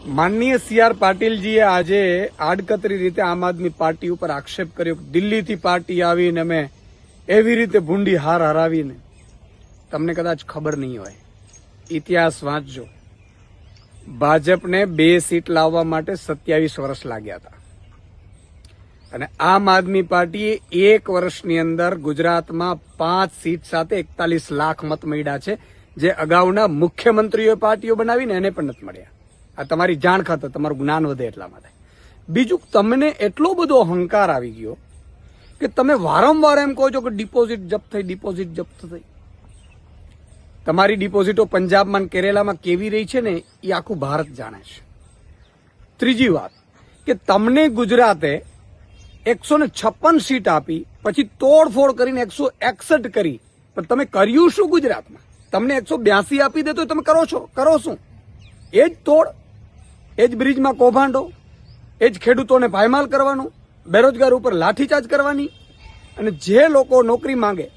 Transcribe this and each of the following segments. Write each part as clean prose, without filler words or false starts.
માનનીય સીઆર પાટીલજીએ આજે આડકતરી રીતે આમ આદમી પાર્ટી ઉપર આક્ષેપ કર્યો કે દિલ્હીથી પાર્ટી આવીને અમે એવી રીતે ભૂંડી હાર હરાવીને. તમને કદાચ ખબર નહીં હોય, ઇતિહાસ વાંચજો. ભાજપને 2 સીટ લાવવા માટે 27 વર્ષ લાગ્યા હતા અને આમ આદમી પાર્ટીએ 1 વર્ષની અંદર ગુજરાતમાં 5 સીટ સાથે 41 લાખ મત મળ્યા છે, જે અગાઉના મુખ્યમંત્રીઓ પાર્ટીઓ બનાવીને એને પણ નથી મળ્યા. આ તમારી જાણ ખાતર, તમારું જ્ઞાન વધે એટલા માટે. બીજું, તમને એટલો બધો અહંકાર આવી ગયો કે તમે વારંવાર એમ કહો છો કે ડિપોઝિટ જપ્ત થઈ. તમારી ડિપોઝિટો પંજાબમાં કેરેલામાં કેવી રહી છે ને એ આખું ભારત જાણે છે. ત્રીજી વાત કે તમને ગુજરાતે 156 સીટ આપી, પછી તોડફોડ કરીને 161 કરી, પણ તમે કર્યું શું ગુજરાતમાં? તમને 182 આપી દે તો તમે કરો શું? એ જ તોડ, એ જ બ્રિજમાં કૌભાંડો, એ જ ખેડૂતોને પાયમાલ કરવાનું, બેરોજગાર ઉપર લાઠીચાર્જ કરવાની, અને જે લોકો નોકરી માંગે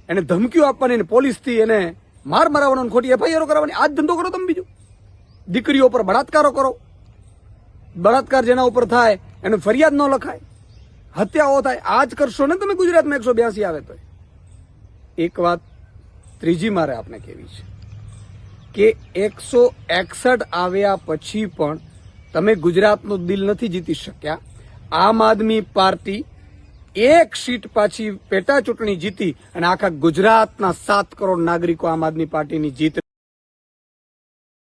એને ધમકીઓ આપવાની, અને પોલીસથી એને માર મરાવવાનો, ખોટી એફઆઈઆરો કરવાની. આ જ ધંધો કરો તમે. બીજું, દીકરીઓ પર બળાત્કારો કરો, બળાત્કાર જેના ઉપર થાય એને ફરિયાદ ન લખાય, હત્યાઓ થાય. આ જ કરશો ને તમે ગુજરાતમાં 182 આવે તો. એક વાત ત્રીજી મારે આપને કહેવી છે કે 161 આવ્યા પછી પણ તમે ગુજરાતનું દિલ નથી જીતી શક્યા. આમ આદમી પાર્ટી 1 સીટ પાછી પેટા ચૂંટણી જીતી અને આખા ગુજરાતના 7 કરોડ નાગરિકો આમ આદમી પાર્ટીની જીત